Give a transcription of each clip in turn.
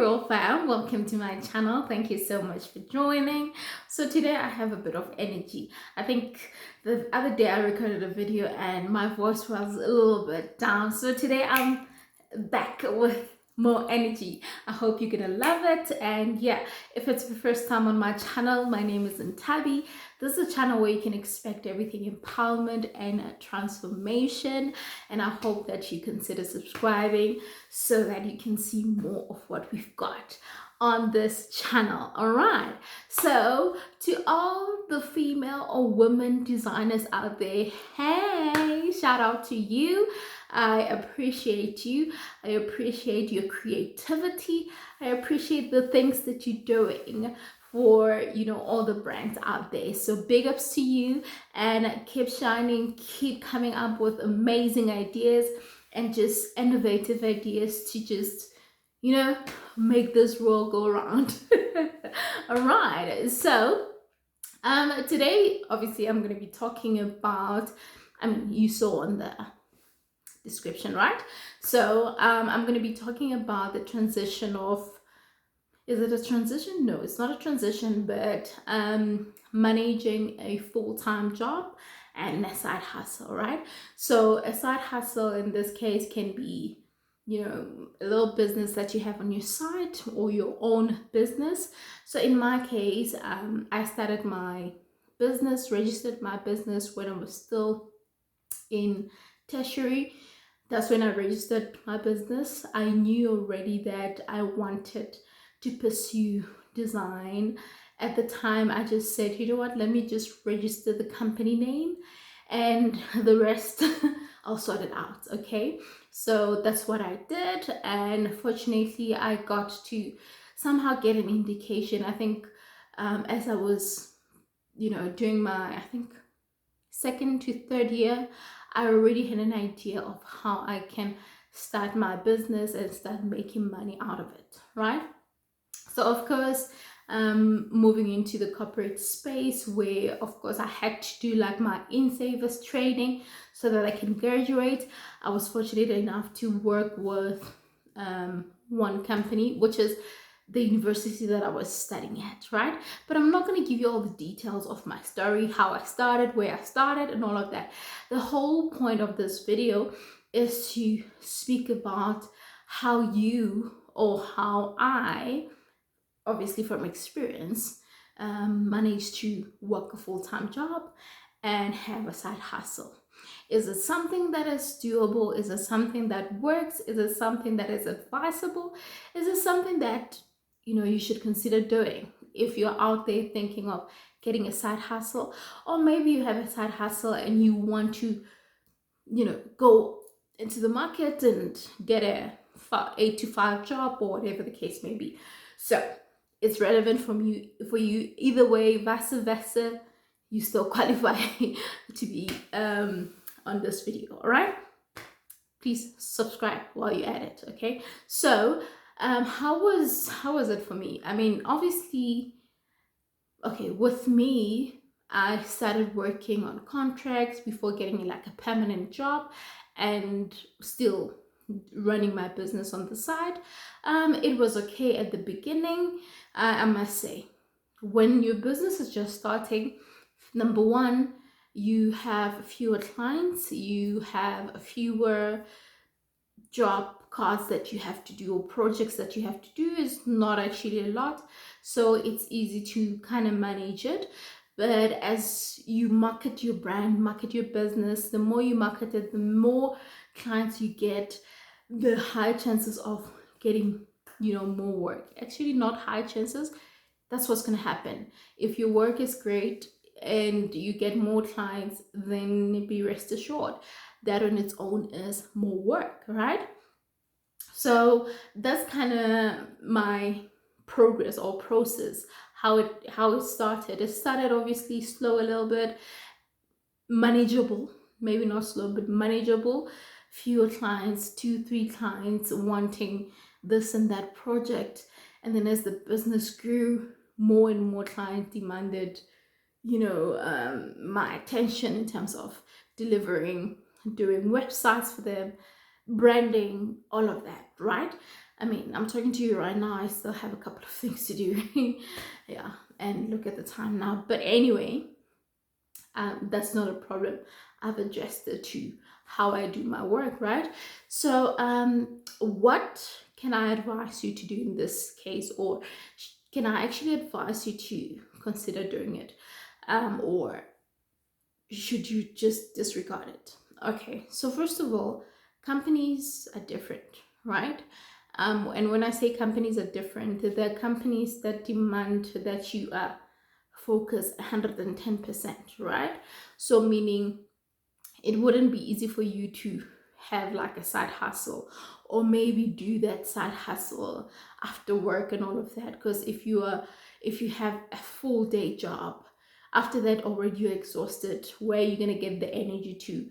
Real Fam, welcome to my channel. Thank you so much for joining. So today I have a bit of energy. I think the other day I recorded a video and my voice was a little bit down. So today I'm back with more energy. I hope you're gonna love it. And yeah, if it's the first time on my channel, my name is Ntabi. This is a channel where you can expect everything empowerment and transformation. And I hope that you consider subscribing so that you can see more of what we've got on this channel. All right, so to all the female or women designers out there, hey, shout out to you. I appreciate you. I appreciate your creativity. I appreciate the things that you're doing for, all the brands out there. So big ups to you, and keep shining, keep coming up with amazing ideas and just innovative ideas to just, make this world go around. All right, so today obviously I'm going to be talking about, you saw on the description, right? So I'm going to be talking about the transition of, is it a transition? No, it's not a transition, but managing a full-time job and a side hustle, right? So a side hustle in this case can be, a little business that you have on your side or your own business. So in my case, I started my business, registered my business when I was still in tertiary. That's when I registered my business. I knew already that I wanted to pursue design. At the time, I just said, you know what, let me just register the company name and the rest I'll sort it out. Okay, so that's what I did, and fortunately I got to somehow get an indication. I think as I was doing my, I think, second to third year, I already had an idea of how I can start my business and start making money out of it, right? So of course, moving into the corporate space, where of course I had to do like my in-savers training so that I can graduate. I was fortunate enough to work with one company, which is the university that I was studying at, right? But I'm not going to give you all the details of my story, how I started, where I started, and all of that. The whole point of this video is to speak about how you, or how I, obviously from experience, managed to work a full-time job and have a side hustle. Is it something that is doable? Is it something that works? Is it something that is advisable? Is it something that you should consider doing if you're out there thinking of getting a side hustle? Or maybe you have a side hustle and you want to go into the market and get a 8 to 5 job, or whatever the case may be. So it's relevant for you either way. Vice versa, you still qualify to be on this video. All right, please subscribe while you're at it. Okay, so how was it for me? Obviously, okay, with me, I started working on contracts before getting like a permanent job, and still running my business on the side. It was okay at the beginning, I must say. When your business is just starting, number one, you have fewer clients, you have fewer job cards that you have to do, or projects that you have to do. Is not actually a lot, so it's easy to kind of manage it. But as you market your brand, market your business, the more you market it, the more clients you get, the high chances of getting more work. Actually, not high chances, that's what's going to happen. If your work is great and you get more clients, then be rest assured that on its own is more work, right? So that's kind of my progress or process, how it started. It started obviously slow, a little bit manageable, maybe not slow but manageable. Fewer clients, 2-3 clients wanting this and that project, and then as the business grew, more and more clients demanded my attention in terms of delivering, doing websites for them, branding, all of that, right? I mean, I'm talking to you right now, I still have a couple of things to do. Yeah, and look at the time now. But anyway, that's not a problem. I've adjusted to how I do my work, right? So, what can I advise you to do in this case, or can I actually advise you to consider doing it, or should you just disregard it? Okay, so first of all, companies are different, right? And when I say companies are different, they're companies that demand that you focus 110%, right? So, meaning it wouldn't be easy for you to have like a side hustle, or maybe do that side hustle after work and all of that, because if you have a full day job, after that already you're exhausted. Where are you going to get the energy to,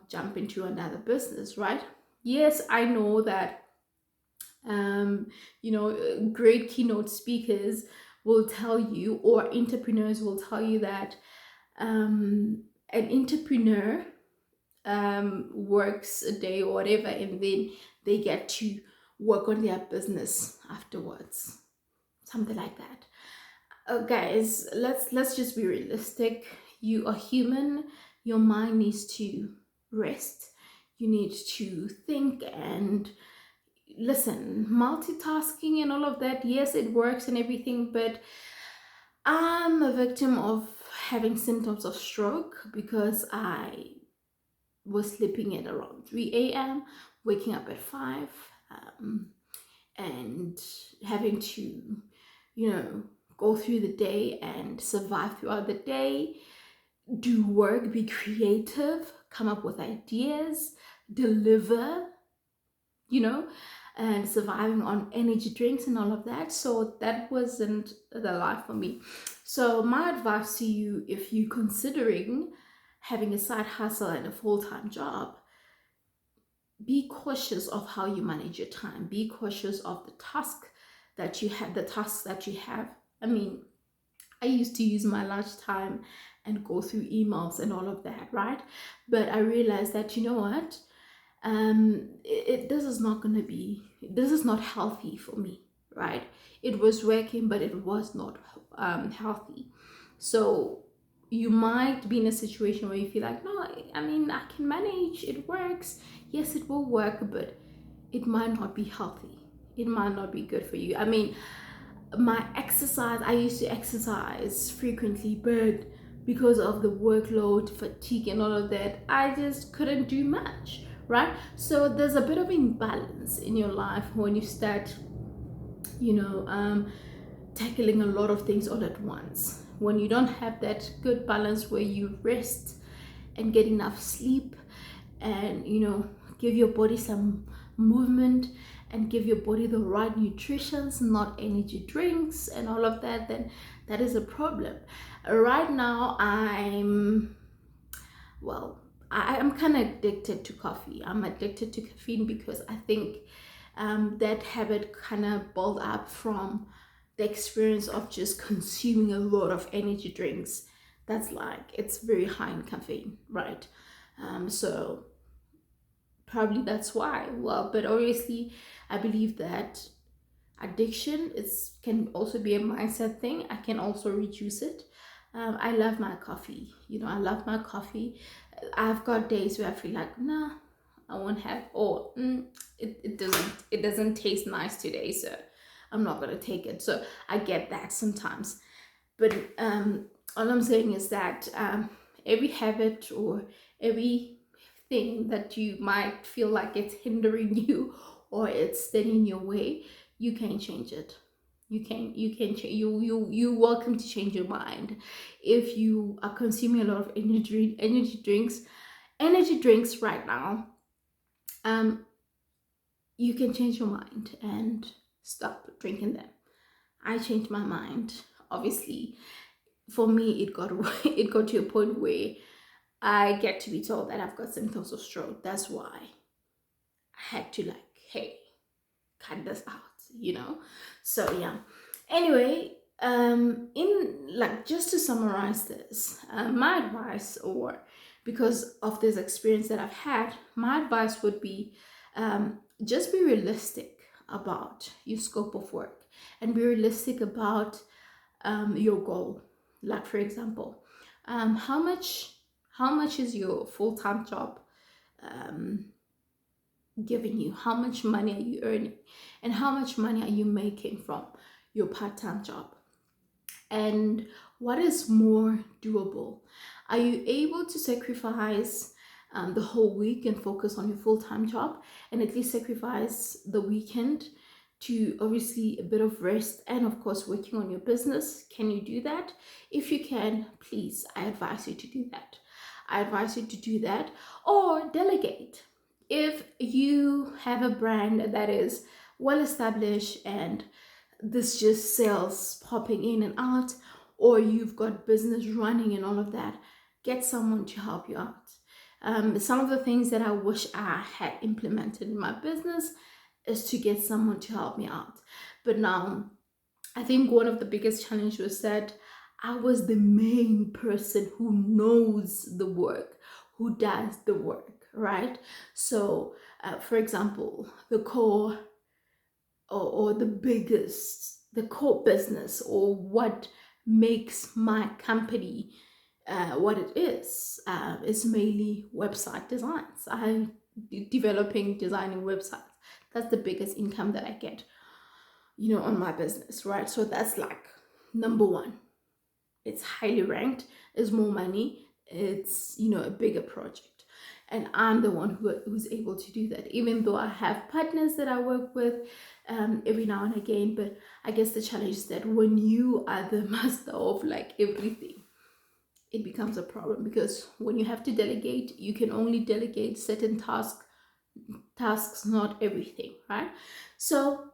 jump into another business, right? Yes, I know that um, great keynote speakers will tell you, or entrepreneurs will tell you that an entrepreneur works a day or whatever, and then they get to work on their business afterwards, something like that. Guys, let's just be realistic. You are human. Your mind needs to rest. You need to think and listen. Multitasking and all of that, yes, it works and everything, but I'm a victim of having symptoms of stroke because I was sleeping at around 3 a.m., waking up at 5, and having to, you know, go through the day and survive throughout the day, do work, be creative, come up with ideas, deliver, you know, and surviving on energy drinks and all of that. So that wasn't the life for me. So my advice to you, if you're considering having a side hustle and a full-time job, be cautious of how you manage your time. Be cautious of the tasks that you have. I mean, I used to use my lunch time and go through emails and all of that, right? But I realized that, you know what, this is not healthy for me, right? It was working, but it was not healthy. So you might be in a situation where you feel like, no, I mean, I can manage, it works. Yes, it will work, but it might not be healthy. It might not be good for you. I mean, I used to exercise frequently, but because of the workload, fatigue, and all of that, I just couldn't do much, right? So there's a bit of imbalance in your life when you start, you know, tackling a lot of things all at once. When you don't have that good balance where you rest and get enough sleep, and give your body some movement and give your body the right nutritions, not energy drinks and all of that, then that is a problem. Right now I'm kind of addicted to coffee. I'm addicted to caffeine because I think that habit kind of built up from the experience of just consuming a lot of energy drinks. That's like, it's very high in caffeine, right? So probably that's why. Well, but obviously I believe that addiction is can also be a mindset thing. I can also reduce it. I love my coffee. I love my coffee. I've got days where I feel like, nah, I won't have, or it doesn't taste nice today, so I'm not gonna take it. So I get that sometimes. But all I'm saying is that every habit or every thing that you might feel like it's hindering you or it's standing in your way, you can change it. You can change. You welcome to change your mind. If you are consuming a lot of energy drinks right now, um you can change your mind and stop drinking them. I changed my mind. Obviously, for me, it got it got to a point where I get to be told that I've got symptoms of stroke. That's why I had to, like, hey, cut this out. So yeah. Anyway, in like, just to summarize this, my advice, or because of this experience that I've had, my advice would be, just be realistic about your scope of work and be realistic about your goal. Like for example, how much is your full-time job um, giving you? How much money are you earning? And how much money are you making from your part-time job? And what is more doable? Are you able to sacrifice the whole week and focus on your full-time job, and at least sacrifice the weekend to obviously a bit of rest and of course working on your business? Can you do that? If you can, please, I advise you to do that. I advise you to do that, or delegate. If you have a brand that is well established and this just sales popping in and out, or you've got business running and all of that, get someone to help you out. Some of the things that I wish I had implemented in my business is to get someone to help me out. But now I think one of the biggest challenges was that I was the main person who knows the work, who does the work, right? So, for example, the core or the core business, or what makes my company what it is mainly website designs. I'm developing, designing websites. That's the biggest income that I get, on my business, right? So that's like number one. It's highly ranked, it's more money, it's a bigger project, and I'm the one who's able to do that, even though I have partners that I work with every now and again. But I guess the challenge is that when you are the master of like everything, it becomes a problem, because when you have to delegate, you can only delegate certain tasks, not everything, right? So,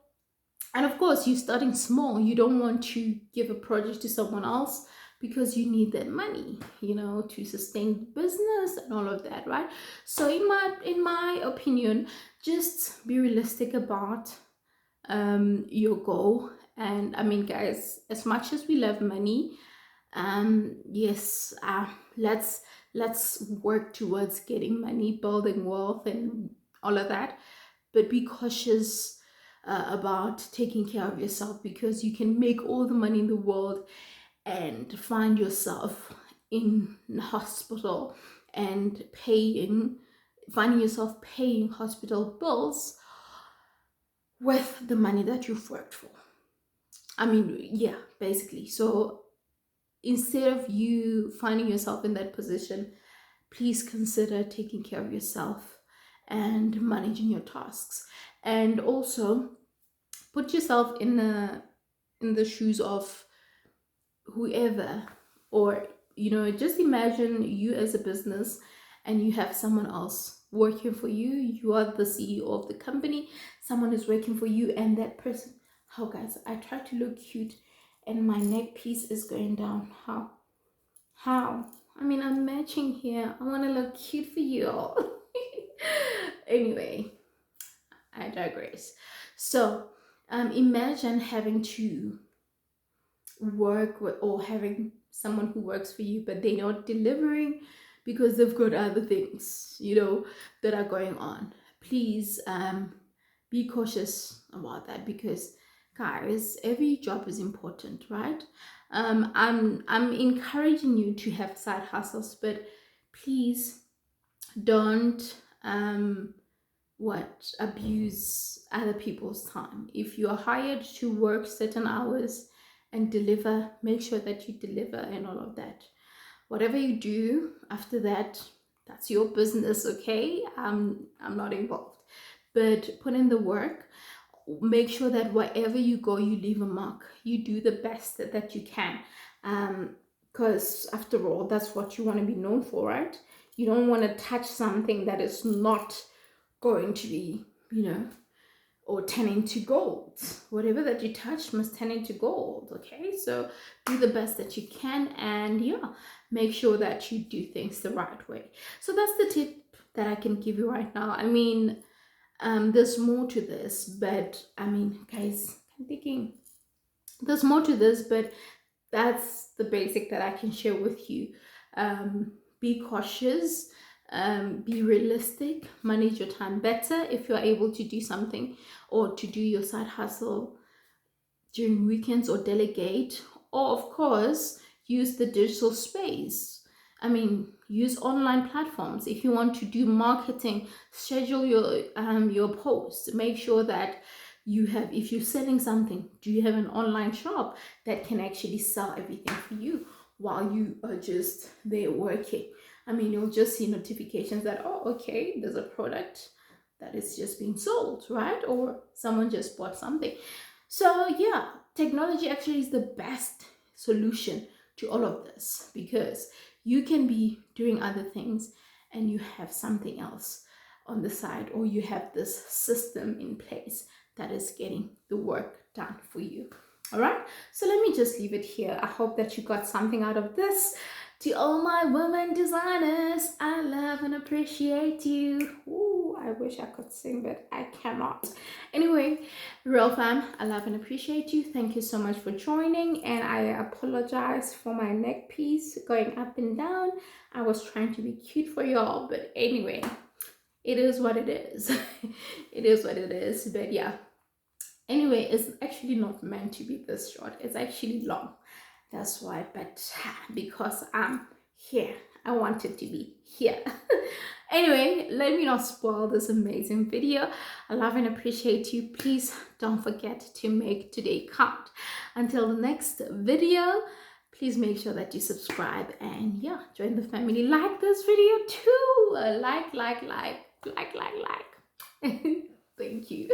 and of course, you're starting small. You don't want to give a project to someone else because you need that money, to sustain the business and all of that, right? So in my opinion, just be realistic about your goal. And I mean, guys, as much as we love money, yes, let's work towards getting money, building wealth and all of that, but be cautious about taking care of yourself, because you can make all the money in the world and find yourself in the hospital and finding yourself paying hospital bills with the money that you've worked for. I mean, yeah, basically. So instead of you finding yourself in that position, please consider taking care of yourself and managing your tasks. And also put yourself in the shoes of whoever, or just imagine you as a business and you have someone else working for you. You are the CEO of the company, someone is working for you, and that person, how, guys, I try to look cute and my neck piece is going down. How I mean, I'm matching here. I want to look cute for you all. Anyway, I digress. So imagine having to work with, or having someone who works for you, but they're not delivering because they've got other things, that are going on. Please be cautious about that, because guys, every job is important, right? I'm encouraging you to have side hustles, but please don't abuse other people's time. If you are hired to work certain hours and deliver, make sure that you deliver and all of that. Whatever you do after that, that's your business, okay? I'm not involved. But put in the work. Make sure that wherever you go, you leave a mark. You do the best that you can, because after all, that's what you want to be known for, right? You don't want to touch something that is not going to be, or turn into gold. Whatever that you touch must turn into gold, okay? So do the best that you can, and yeah, make sure that you do things the right way. So that's the tip that I can give you right now. I mean, there's more to this, but I mean, guys, I'm thinking there's more to this, but that's the basic that I can share with you. Be cautious, be realistic, manage your time better if you're able to do something, or to do your side hustle during weekends, or delegate, or of course use the digital space. I mean, use online platforms. If you want to do marketing, schedule your posts. Make sure that you have, if you're selling something, do you have an online shop that can actually sell everything for you while you are just there working? I mean, you'll just see notifications that, oh, okay, there's a product that is just being sold, right? Or someone just bought something. So yeah, technology actually is the best solution to all of this, because you can be doing other things and you have something else on the side, or you have this system in place that is getting the work done for you. All right, so let me just leave it here. I hope that you got something out of this. To all my women designers, I love and appreciate you. Ooh, I wish I could sing, but I cannot. Anyway, real fam, I love and appreciate you. Thank you so much for joining, and I apologize for my neck piece going up and down. I was trying to be cute for y'all, but anyway, it is what it is. It is what it is. But yeah, anyway, it's actually not meant to be this short. It's actually long. That's why, but because I'm here, I want it to be here. Anyway, let me not spoil this amazing video. I love and appreciate you. Please don't forget to make today count. Until the next video, please make sure that you subscribe and yeah, join the family. Like this video too. Like. Thank you.